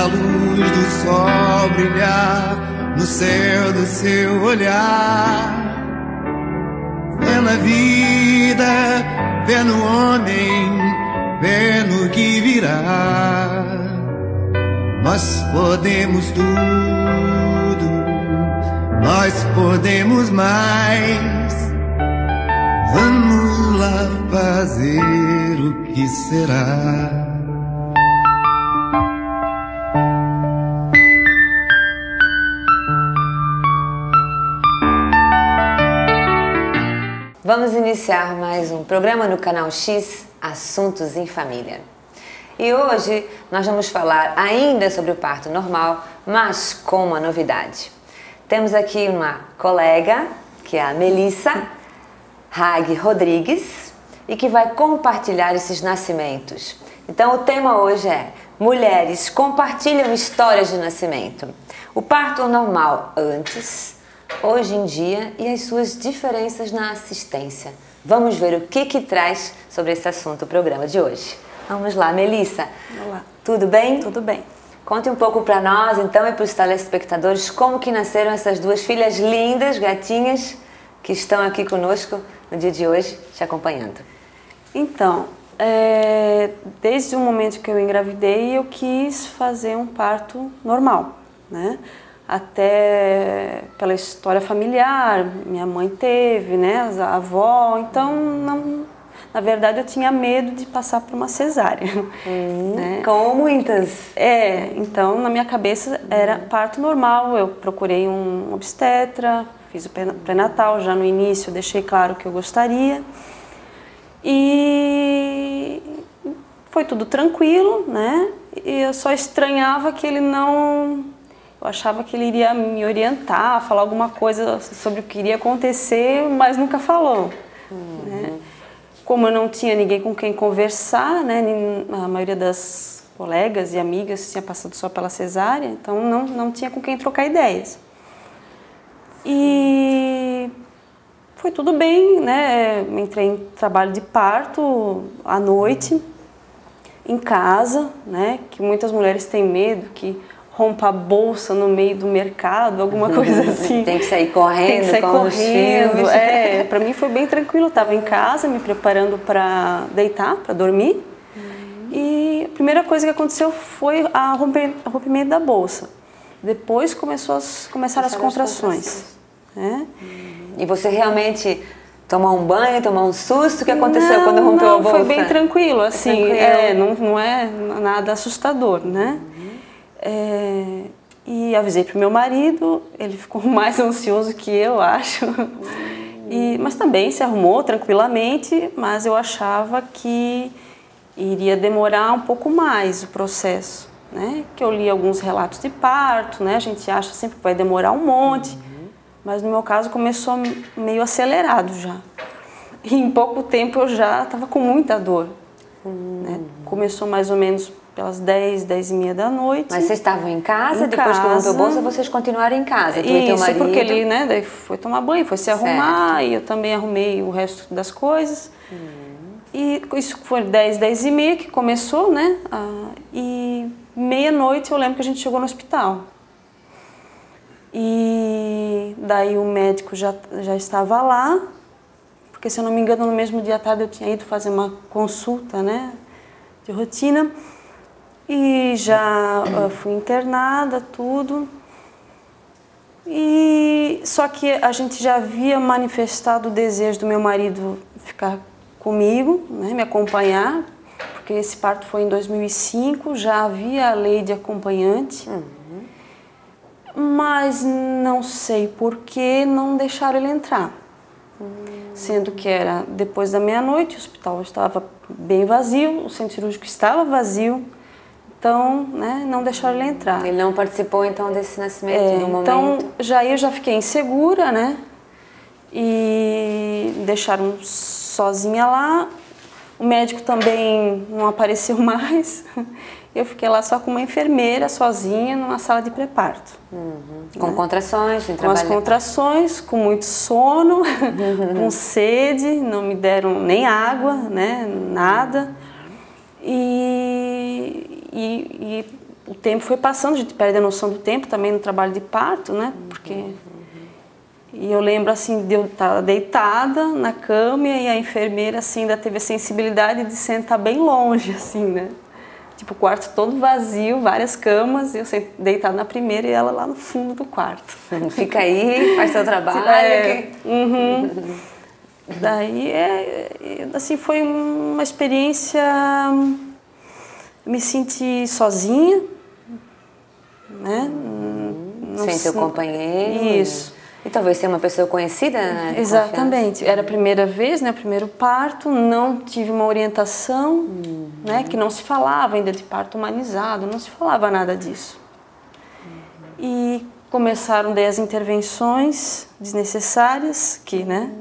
a luz do sol brilhar no céu do seu olhar. Vê na vida, vê no homem, vê no que virá. Nós podemos tudo, nós podemos mais. Vamos lá fazer o que será. Vamos iniciar mais um programa no Canal X, Assuntos em Família. E hoje nós vamos falar ainda sobre o parto normal, mas com uma novidade. Temos aqui uma colega, que é a Melissa Hag Rodrigues, e que vai compartilhar esses nascimentos. Então o tema hoje é: mulheres compartilham histórias de nascimento. O parto normal antes, hoje em dia e as suas diferenças na assistência. Vamos ver o que traz sobre esse assunto o programa de hoje. Vamos lá, Melissa. Olá. Tudo bem? Tudo bem. Conte um pouco para nós, então, e para os telespectadores, como que nasceram essas duas filhas lindas, gatinhas, que estão aqui conosco no dia de hoje, te acompanhando. Então, desde o momento que eu engravidei, eu quis fazer um parto normal, né? Até pela história familiar, minha mãe teve, né, a avó, então não, na verdade eu tinha medo de passar por uma cesárea. Né? Como muitas. Então na minha cabeça era parto normal, eu procurei um obstetra, fiz o pré-natal, já no início deixei claro que eu gostaria e foi tudo tranquilo, né, e eu só estranhava que ele não... Eu achava que ele iria me orientar, falar alguma coisa sobre o que iria acontecer, mas nunca falou. Né? Como eu não tinha ninguém com quem conversar, né? A maioria das colegas e amigas tinha passado só pela cesárea, então não tinha com quem trocar ideias. E foi tudo bem, né? Entrei em trabalho de parto à noite, em casa, né? Que muitas mulheres têm medo que rompa a bolsa no meio do mercado, alguma coisa assim. Tem que sair correndo, tem que sair como correndo. nos filmes. Para mim foi bem tranquilo. Eu estava em casa, me preparando para deitar, para dormir. E a primeira coisa que aconteceu foi o rompimento da bolsa. Depois começaram as contrações. Né? E você realmente tomou um banho, tomou um susto? O que aconteceu quando rompeu a bolsa? Foi bem tranquilo, assim. Não é nada assustador, né? E avisei para o meu marido, ele ficou mais ansioso que eu, acho. Mas também se arrumou tranquilamente, mas eu achava que iria demorar um pouco mais o processo, né? Que eu li alguns relatos de parto, né? A gente acha sempre que vai demorar um monte, mas no meu caso começou meio acelerado já. E em pouco tempo eu já estava com muita dor. Né? Começou mais ou menos pelas 10, 10h30 da noite. Mas vocês estavam em casa? Depois que rompeu a bolsa, vocês continuaram em casa? Tu e teu marido? Porque ele, né, daí foi tomar banho, foi se arrumar, e eu também arrumei o resto das coisas. E isso foi 10, 10h30 que começou, né? E meia-noite eu lembro que a gente chegou no hospital. E daí o médico já estava lá, porque se eu não me engano no mesmo dia à tarde eu tinha ido fazer uma consulta, né, de rotina. E já fui internada, tudo. Só que a gente já havia manifestado o desejo do meu marido ficar comigo, né, me acompanhar, porque esse parto foi em 2005, já havia a lei de acompanhante. Mas não sei por que não deixaram ele entrar. Sendo que era depois da meia-noite, o hospital estava bem vazio, o centro cirúrgico estava vazio. Então, né, não deixaram ele entrar. Ele não participou, então, desse nascimento no momento? Então, eu já fiquei insegura, né? E deixaram sozinha lá. O médico também não apareceu mais. Eu fiquei lá só com uma enfermeira, sozinha, numa sala de pré-parto. Com contrações? Com as contrações, com muito sono, com sede, não me deram nem água, né, nada. E o tempo foi passando, a gente perde a noção do tempo também no trabalho de parto, né? Porque... E eu lembro, assim, de eu estar deitada na cama e a enfermeira, assim, ainda teve a sensibilidade de sentar bem longe, assim, né? Tipo, o quarto todo vazio, várias camas, e eu deitada na primeira e ela lá no fundo do quarto. Fica aí, faz seu trabalho. Daí, assim, foi uma experiência... Me senti sozinha, né? Sem seu companheiro. Isso. E talvez tenha uma pessoa conhecida, né? Exatamente. Era a primeira vez, né? Primeiro parto, não tive uma orientação, né? Que não se falava ainda de parto humanizado, não se falava nada disso. E começaram daí as intervenções desnecessárias, que, né?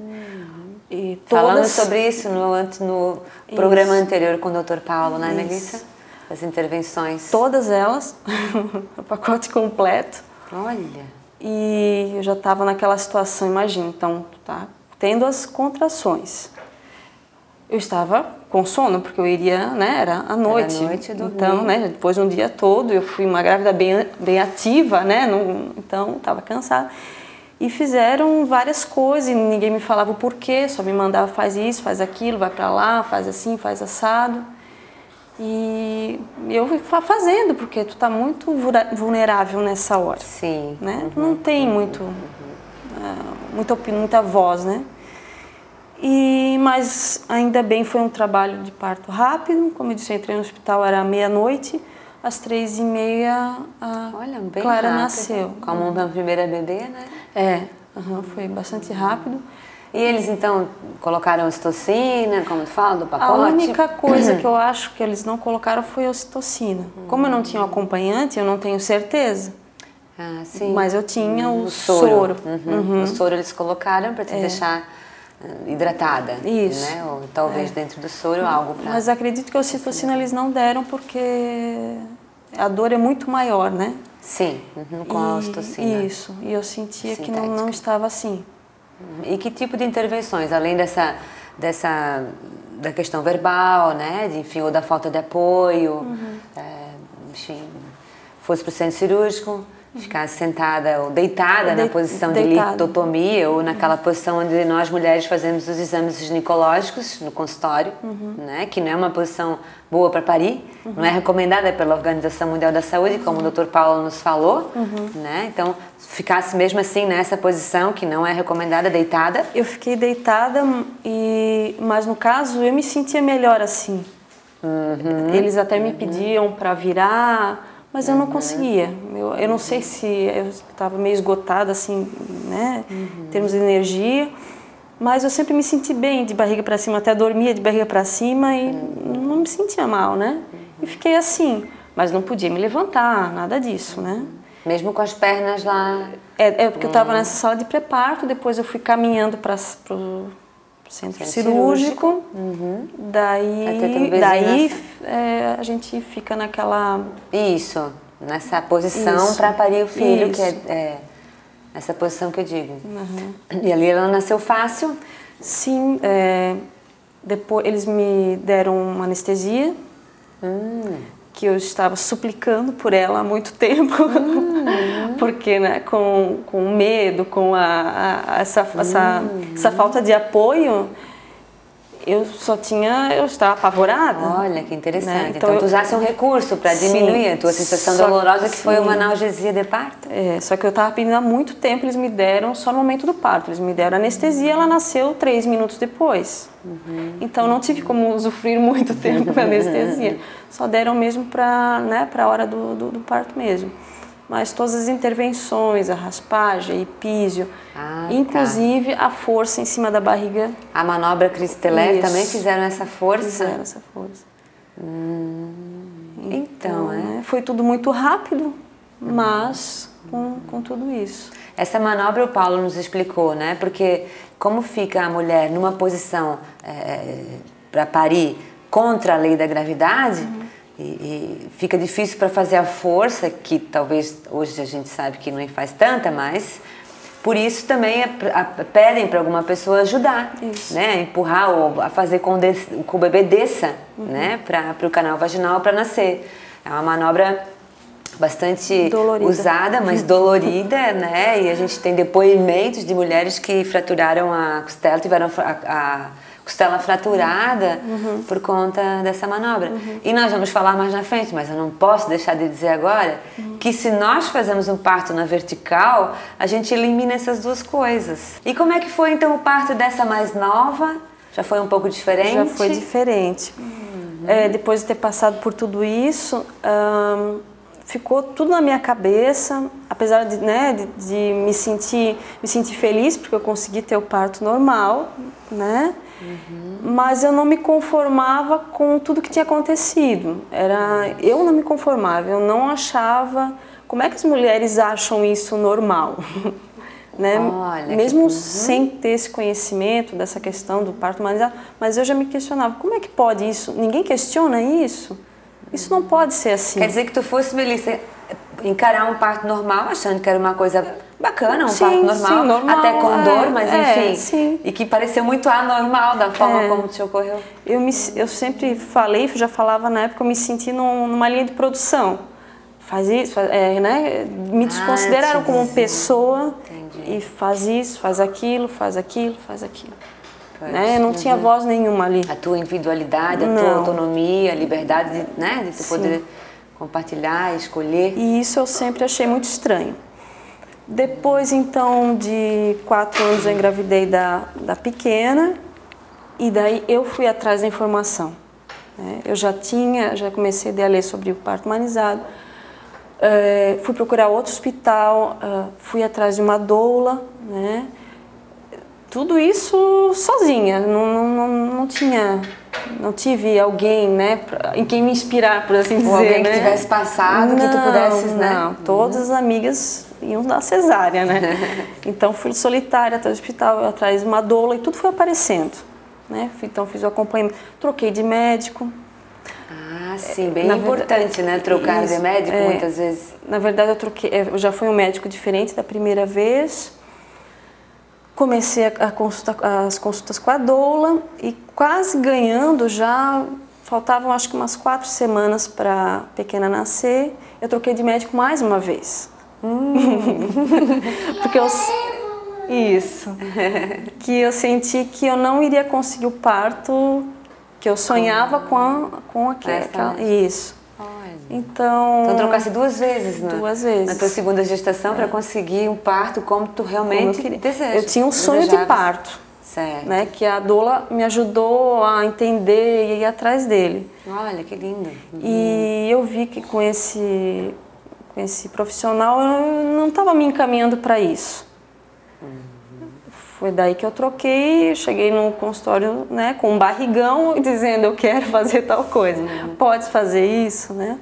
E todas... Falando sobre isso no programa anterior com o Dr. Paulo, né, Melissa? As intervenções. Todas elas, o pacote completo. Olha... E eu já estava naquela situação, imagina, então, tá tendo as contrações. Eu estava com sono, porque eu iria, né, era à noite. Era à noite, então, né, depois de um dia todo, eu fui uma grávida bem ativa, né, então estava cansada. E fizeram várias coisas, e ninguém me falava o porquê, só me mandava, faz isso, faz aquilo, vai para lá, faz assim, faz assado. E eu fui fazendo, porque tu tá muito vulnerável nessa hora. Sim. Né? Não tem muita voz, né? Mas ainda bem foi um trabalho de parto rápido. Como eu disse, eu entrei no hospital, era meia-noite, às 3h30 a Clara rápido. Nasceu. Como uma primeira bebê, né? Foi bastante rápido. E eles, então, colocaram ocitocina, como tu fala, do pacote? A única coisa que eu acho que eles não colocaram foi a ocitocina. Como eu não tinha um acompanhante, eu não tenho certeza. Ah, sim. Mas eu tinha o soro. O soro eles colocaram para te deixar hidratada. Isso. Né? Ou talvez dentro do soro algo para... Mas acredito que a ocitocina eles não deram porque a dor é muito maior, né? Sim, com a ocitocina. Isso. E eu sentia que não estava assim. E que tipo de intervenções, além da questão verbal, né, enfim, ou da falta de apoio, enfim, fosse para o centro cirúrgico, ficasse sentada ou deitada na posição de litotomia ou naquela posição onde nós mulheres fazemos os exames ginecológicos no consultório, né, que não é uma posição boa para parir, não é recomendada pela Organização Mundial da Saúde, como o Dr. Paulo nos falou, né, então ficasse mesmo assim nessa posição que não é recomendada, deitada. Eu fiquei deitada, mas no caso eu me sentia melhor assim. Eles até me pediam para virar, mas eu não conseguia. Eu não sei se eu estava meio esgotada, assim, né, em termos de energia, mas eu sempre me senti bem de barriga para cima, até dormia de barriga para cima e não me sentia mal, né? E fiquei assim, mas não podia me levantar, nada disso, né? Mesmo com as pernas lá? Porque eu estava nessa sala de pré-parto, depois eu fui caminhando para o centro cirúrgico. Daí a gente fica naquela... Isso, nessa posição para parir o filho, que é essa posição que eu digo. E ali ela nasceu fácil? Sim, depois eles me deram uma anestesia, que eu estava suplicando por ela há muito tempo, porque, né, com medo, com essa falta de apoio, eu estava apavorada. Olha, que interessante. Né? Então tu usasse um recurso para diminuir a tua sensação dolorosa, que foi uma analgesia de parto. Só que eu estava pedindo há muito tempo, eles me deram só no momento do parto. Eles me deram anestesia, ela nasceu 3 minutos depois. Então não tive como usufruir muito tempo da anestesia. Só deram mesmo para, né, a hora do parto mesmo. Mas todas as intervenções, a raspagem, a epísio, inclusive a força em cima da barriga. A manobra Cristelé também fizeram essa força? Fizeram essa força. Então, foi tudo muito rápido, mas com tudo isso. Essa manobra o Paulo nos explicou, né? Porque como fica a mulher numa posição para parir contra a lei da gravidade, e fica difícil para fazer a força, que talvez hoje a gente sabe que não faz tanta, mas por isso também pedem para alguma pessoa ajudar, né? Empurrar ou a fazer com que o bebê desça, né? Para o canal vaginal para nascer. É uma manobra bastante dolorida. usada, mas dolorida, né? E a gente tem depoimentos de mulheres que fraturaram a costela, tiveram a costela fraturada por conta dessa manobra. E nós vamos falar mais na frente, mas eu não posso deixar de dizer agora que se nós fazemos um parto na vertical, a gente elimina essas duas coisas. E como é que foi então o parto dessa mais nova? Já foi um pouco diferente? Já foi diferente. Depois de ter passado por tudo isso, ficou tudo na minha cabeça, apesar de, né, de me sentir feliz porque eu consegui ter o parto normal, né? Mas eu não me conformava com tudo que tinha acontecido. Eu não me conformava, eu não achava... Como é que as mulheres acham isso normal? Né? Olha, mesmo sem ter esse conhecimento dessa questão do parto humanizado, mas eu já me questionava, como é que pode isso? Ninguém questiona isso? Isso não pode ser assim. Quer dizer que tu fosse, Melissa, encarar um parto normal, achando que era uma coisa bacana, parto normal, sim, normal, até com dor, mas enfim, sim. E que pareceu muito anormal da forma como te ocorreu. Eu sempre falei, já falava na época, eu me senti numa linha de produção. Faz isso, né? Me desconsideraram como pessoa. Entendi. E faz isso, faz aquilo, faz aquilo, faz aquilo. Né? Não tinha voz nenhuma ali. A tua individualidade, a tua autonomia, a liberdade de, né, de tu poder compartilhar, escolher. E isso eu sempre achei muito estranho. Depois, então, de 4 anos eu engravidei da pequena e daí eu fui atrás da informação. Né? Eu já comecei a ler sobre o parto humanizado, fui procurar outro hospital, fui atrás de uma doula, né? Tudo isso sozinha, não tive alguém, né, em quem me inspirar, por assim dizer. Ou alguém que tivesse passado, que tu pudesses, né? Não, todas as amigas iam dar cesárea, né? Então fui solitária até o hospital, atrás de uma doula e tudo foi aparecendo, né? Então fiz o acompanhamento, troquei de médico. Ah, sim, bem importante, né? Trocar de médico muitas vezes. Na verdade eu já fui um médico diferente da primeira vez. Comecei as consultas com a doula e quase ganhando já, faltavam acho que umas 4 semanas para a pequena nascer, eu troquei de médico mais uma vez. Porque que eu senti que eu não iria conseguir o parto que eu sonhava com aquela. Isso. Então trocasse 2 vezes, né? 2 vezes. Na tua segunda gestação para conseguir um parto como tu realmente desejas. Eu tinha um sonho de parto, certo. Né? Que a doula me ajudou a entender e ir atrás dele. Olha, que lindo. E eu vi que com esse profissional eu não estava me encaminhando para isso. Foi daí que eu troquei, cheguei no consultório, né, com um barrigão e dizendo eu quero fazer tal coisa. Pode fazer isso, né?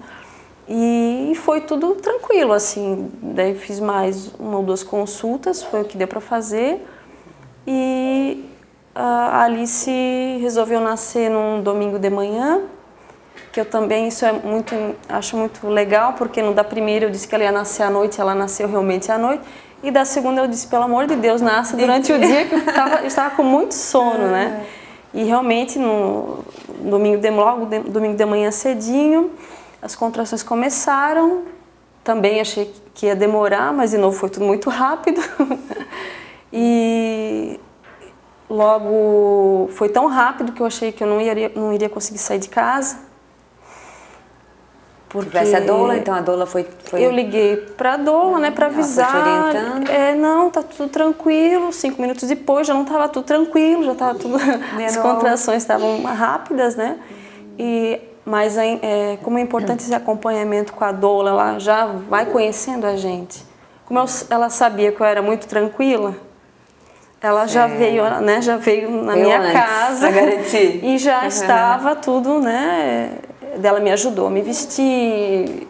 E foi tudo tranquilo, assim. Daí fiz mais 1 ou 2 consultas, foi o que deu para fazer. E a Alice resolveu nascer num domingo de manhã, que eu também, isso acho muito legal, porque no da primeira eu disse que ela ia nascer à noite, ela nasceu realmente à noite. E da segunda eu disse, pelo amor de Deus, nasce durante o dia, que eu estava com muito sono, né? E realmente, no domingo de manhã cedinho, as contrações começaram. Também achei que ia demorar, mas de novo foi tudo muito rápido. E logo foi tão rápido que eu achei que eu não iria conseguir sair de casa. Porque tivesse a doula, então a doula foi... Eu liguei para a doula, né, para avisar. Ela foi te orientando? Não, tá tudo tranquilo. 5 minutos depois já não estava tudo tranquilo, já estava tudo... As contrações estavam rápidas, né? Mas como é importante esse acompanhamento com a doula, ela já vai conhecendo a gente. Como ela sabia que eu era muito tranquila, ela já veio, né, na minha casa garantir. E já estava tudo, né? Ela me ajudou a me vestir,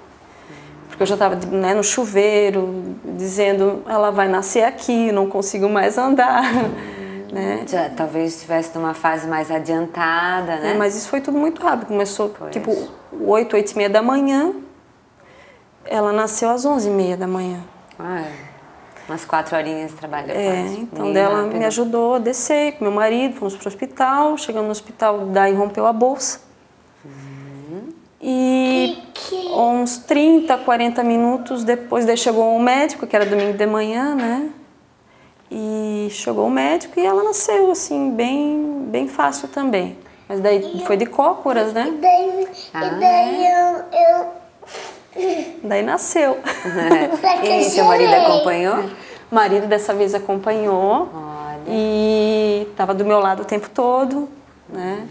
porque eu já estava, né, no chuveiro, dizendo, ela vai nascer aqui, não consigo mais andar. Né? Já, talvez estivesse numa fase mais adiantada, né? Mas isso foi tudo muito rápido, começou tipo 8, 8h30 da manhã, ela nasceu às 11h30 da manhã. Umas 4 horinhas de trabalho. Então ela me ajudou a descer com meu marido, fomos para o hospital, chegamos no hospital, daí rompeu a bolsa. E uns 30, 40 minutos depois, daí chegou o médico, que era domingo de manhã, né? E chegou o médico e ela nasceu, assim, bem fácil também. Mas daí foi de cócoras, né? Daí nasceu. E seu marido acompanhou? O marido dessa vez acompanhou. Olha. E estava do meu lado o tempo todo, né?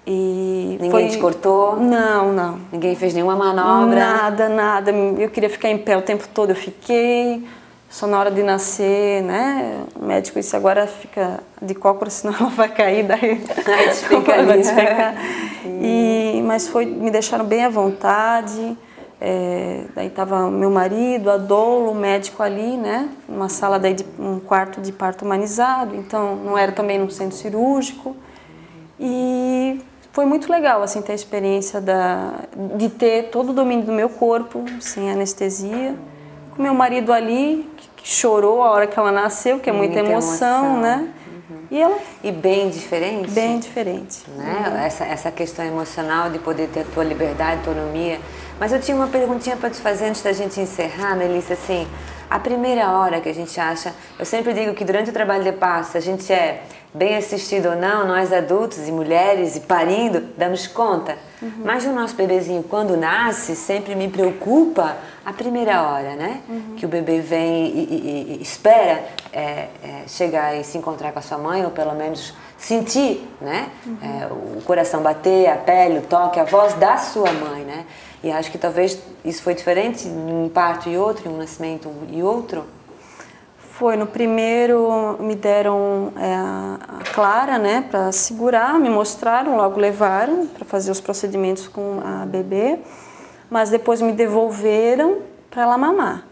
E Ninguém te cortou? Não. Ninguém fez nenhuma manobra? Nada. Eu queria ficar em pé o tempo todo, eu fiquei. Só na hora de nascer, né? O médico disse, agora fica de cócoras, senão ela vai cair, daí Vai despencar ali. vai despencar. Mas me deixaram bem à vontade. Daí estava meu marido, a doula, o médico ali, né? Uma sala daí um quarto de parto humanizado, então não era também num centro cirúrgico. E foi muito legal, assim, ter a experiência de ter todo o domínio do meu corpo, sem anestesia. Com meu marido ali, que chorou a hora que ela nasceu, que é muita emoção, né? E bem diferente? Bem diferente. Né? Essa questão emocional de poder ter a tua liberdade, autonomia. Mas eu tinha uma perguntinha para te fazer antes da gente encerrar, Melissa, assim, a primeira hora que a gente acha, eu sempre digo que durante o trabalho de parto, se a gente é bem assistido ou não, nós adultos e mulheres e parindo, damos conta. Mas o nosso bebezinho, quando nasce, sempre me preocupa a primeira hora, né? Que o bebê vem e espera chegar e se encontrar com a sua mãe, ou pelo menos sentir, né? O coração bater, a pele, o toque, a voz da sua mãe, né? E acho que talvez isso foi diferente em um parto e outro, em um nascimento e outro. Foi, no primeiro me deram a Clara, né, para segurar, me mostraram, logo levaram para fazer os procedimentos com a bebê, mas depois me devolveram para ela mamar.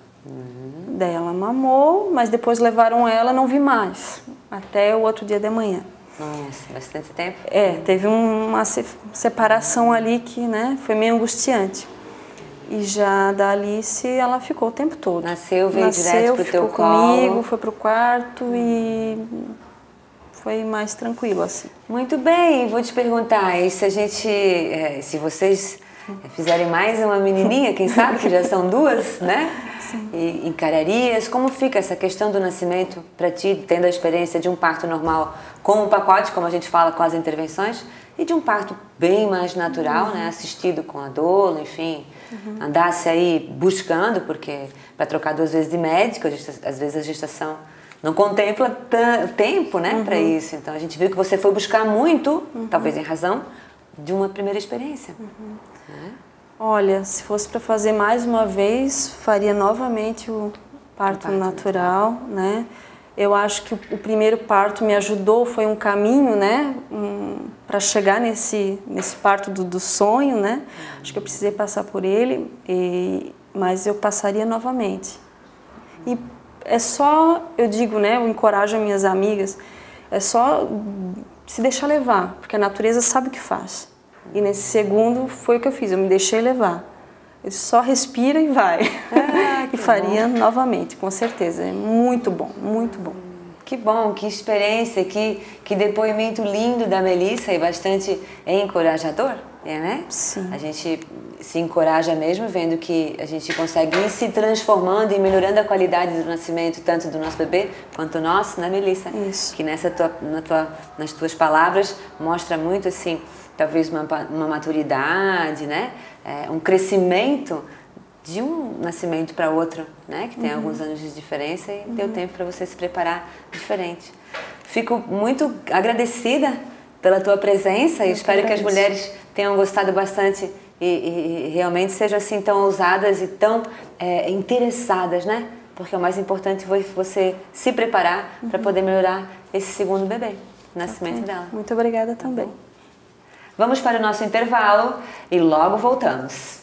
Daí ela mamou, mas depois levaram ela, não vi mais, até o outro dia de manhã. Nossa, bastante tempo. Teve uma separação ali que, né, foi meio angustiante. E já da Alice, ela ficou o tempo todo. Veio direto pro teu colo. Comigo, foi pro quarto e foi mais tranquilo, assim. Muito bem, vou te perguntar, e se vocês fizerem mais uma menininha, quem sabe, que já são duas, né? Sim. E encararias, como fica essa questão do nascimento para ti, tendo a experiência de um parto normal com um pacote, como a gente fala, com as intervenções, e de um parto bem mais natural, né? Assistido com a doula, enfim... Andasse aí buscando, porque para trocar 2 vezes de médico, às vezes a gestação não contempla tempo, né, para isso. Então a gente viu que você foi buscar muito, talvez em razão, de uma primeira experiência. Né? Olha, se fosse para fazer mais uma vez, faria novamente o parto natural, né? Eu acho que o primeiro parto me ajudou, foi um caminho, né, para chegar nesse parto do sonho, né? Acho que eu precisei passar por ele, mas eu passaria novamente. E é só, eu digo, né, eu encorajo as minhas amigas, é só se deixar levar, porque a natureza sabe o que faz. E nesse segundo foi o que eu fiz, eu me deixei levar. Eu só respira e vai. E faria novamente, com certeza. É muito bom, muito bom. Que bom, que experiência, que depoimento lindo da Melissa e bastante encorajador, né? Sim. A gente se encoraja mesmo vendo que a gente consegue ir se transformando e melhorando a qualidade do nascimento, tanto do nosso bebê quanto do nosso, né, Melissa? Isso. Que nas tuas palavras mostra muito, assim, talvez uma maturidade, né? Um crescimento de um nascimento para outro, né? Que tem alguns anos de diferença e deu tempo para você se preparar diferente. Fico muito agradecida pela tua presença e espero que as mulheres tenham gostado bastante e realmente sejam assim tão ousadas e tão interessadas, né? Porque o mais importante foi você se preparar para poder melhorar esse segundo bebê, o nascimento dela. Muito obrigada também. Vamos para o nosso intervalo e logo voltamos.